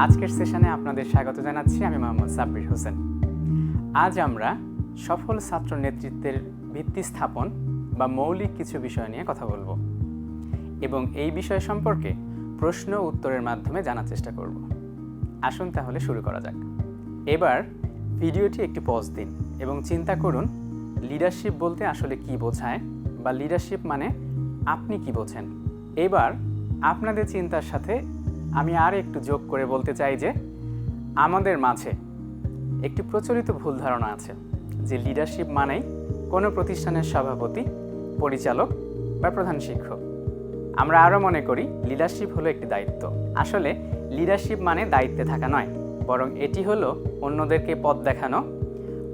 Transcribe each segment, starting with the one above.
আজকের সেশনে আপনাদের স্বাগত জানাচ্ছি। আমি মোহাম্মদ সাব্বির হোসেন। আজ আমরা সফল ছাত্র নেতৃত্বের ভিত্তি স্থাপন বা মৌলিক কিছু বিষয় নিয়ে কথা বলবো এবং এই বিষয় সম্পর্কে প্রশ্ন ও উত্তরের মাধ্যমে জানার চেষ্টা করব। আসুন তাহলে শুরু করা যাক। এবার ভিডিওটি একটি পজ দিন এবং চিন্তা করুন লিডারশিপ বলতে আসলে কি বোঝায় বা লিডারশিপ মানে আপনি কি বোঝেন। এবার আপনাদের চিন্তার সাথে আমি আর একটু যোগ করে বলতে চাই যে আমাদের মাঝে একটি প্রচলিত ভুল ধারণা আছে যে লিডারশিপ মানেই কোনো প্রতিষ্ঠানের সভাপতি, পরিচালক বা প্রধান শিক্ষক। আমরা আরও মনে করি লিডারশিপ হলো একটি দায়িত্ব। আসলে লিডারশিপ মানে দায়িত্বে থাকা নয়, বরং এটি হলো অন্যদেরকে পথ দেখানো,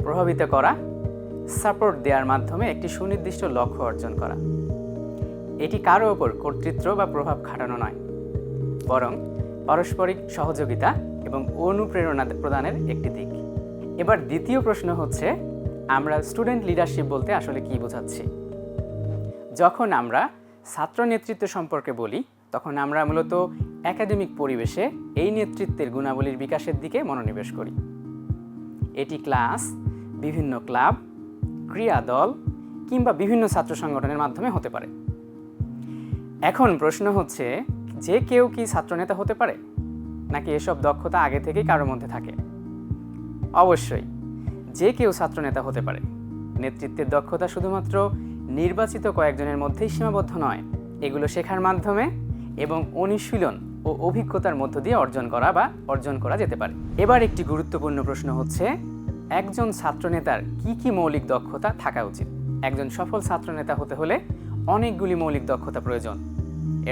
প্রভাবিত করা, সাপোর্ট দেওয়ার মাধ্যমে একটি সুনির্দিষ্ট লক্ষ্য অর্জন করা। এটি কারো ওপর কর্তৃত্ব বা প্রভাব খাটানো নয়, বরং পারস্পরিক সহযোগিতা এবং অনুপ্রেরণা প্রদানের একটি দিক। এবার দ্বিতীয় প্রশ্ন হচ্ছে, আমরা স্টুডেন্ট লিডারশিপ বলতে আসলে কি বোঝাচ্ছি? যখন আমরা ছাত্র নেতৃত্ব সম্পর্কে বলি তখন আমরা মূলত একাডেমিক পরিবেশে এই নেতৃত্বের গুণাবলীর বিকাশের দিকে মনোনিবেশ করি। এটি ক্লাস, বিভিন্ন ক্লাব, ক্রীড়া দল কিংবা বিভিন্ন ছাত্র সংগঠনের মাধ্যমে হতে পারে। এখন প্রশ্ন হচ্ছে, যে কেউ কি ছাত্রনেতা হতে পারে, নাকি এসব দক্ষতা আগে থেকেই কারোর মধ্যে থাকে? অবশ্যই যে কেউ ছাত্রনেতা হতে পারে। নেতৃত্বের দক্ষতা শুধুমাত্র নির্বাচিত কয়েকজনের মধ্যেই সীমাবদ্ধ নয়, এগুলো শেখার মাধ্যমে এবং অনুশীলন ও অভিজ্ঞতার মধ্য দিয়ে অর্জন করা যেতে পারে। এবার একটি গুরুত্বপূর্ণ প্রশ্ন হচ্ছে, একজন ছাত্রনেতার কি মৌলিক দক্ষতা থাকা উচিত? একজন সফল ছাত্রনেতা হতে হলে অনেকগুলি মৌলিক দক্ষতা প্রয়োজন।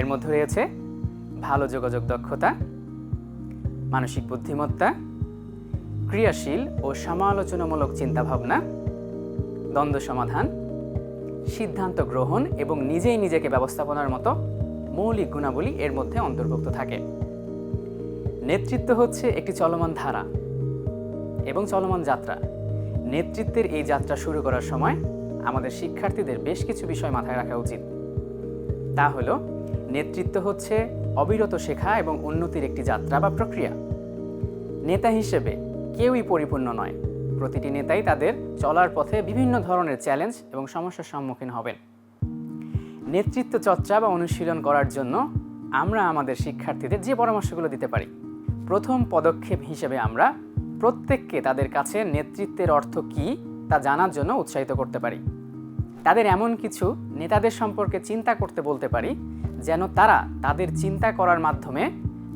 এর মধ্যে রয়েছে ভালো যোগাযোগ দক্ষতা, মানসিক বুদ্ধিমত্তা, ক্রিয়াশীল ও সমালোচনামূলক চিন্তাভাবনা, দ্বন্দ্ব সমাধান, সিদ্ধান্ত গ্রহণ এবং নিজেই নিজেকে ব্যবস্থাপনার মতো মৌলিক গুণাবলী এর মধ্যে অন্তর্ভুক্ত থাকে। নেতৃত্ব হচ্ছে একটি চলমান ধারা এবং চলমান যাত্রা। নেতৃত্বের এই যাত্রা শুরু করার সময় আমাদের শিক্ষার্থীদের বেশ কিছু বিষয় মাথায় রাখা উচিত। তা হলো, নেতৃত্ব হচ্ছে অবিরত শেখা এবং উন্নতির একটি যাত্রা বা প্রক্রিয়া। নেতা হিসেবে কেউই পরিপূর্ণ নয়। প্রতিটি নেতাই তাদের চলার পথে বিভিন্ন ধরনের চ্যালেঞ্জ এবং সমস্যার সম্মুখীন হবেন। নেতৃত্ব চর্চা বা অনুশীলন করার জন্য আমরা আমাদের শিক্ষার্থীদের যে পরামর্শগুলো দিতে পারি, প্রথম পদক্ষেপ হিসেবে আমরা প্রত্যেককে তাদের কাছে নেতৃত্বের অর্থ কী তা জানার জন্য উৎসাহিত করতে পারি। তাদের এমন কিছু নেতাদের সম্পর্কে চিন্তা করতে বলতে পারি যেন তারা তাদের চিন্তা করার মাধ্যমে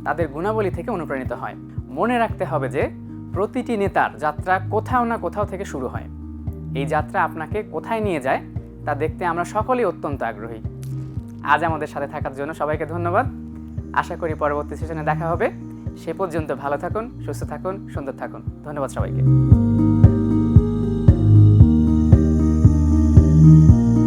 তাদের গুণাবলী থেকে অনুপ্রাণিত হয়। মনে রাখতে হবে যে প্রতিটি নেতার যাত্রা কোথাও না কোথাও থেকে শুরু হয়। এই যাত্রা আপনাকে কোথায় নিয়ে যায় তা দেখতে আমরা সকলেই অত্যন্ত আগ্রহী। আজ আমাদের সাথে থাকার জন্য সবাইকে ধন্যবাদ। আশা করি পরবর্তী সেশনে দেখা হবে। সে পর্যন্ত ভালো থাকুন, সুস্থ থাকুন, সুন্দর থাকুন। ধন্যবাদ সবাইকে।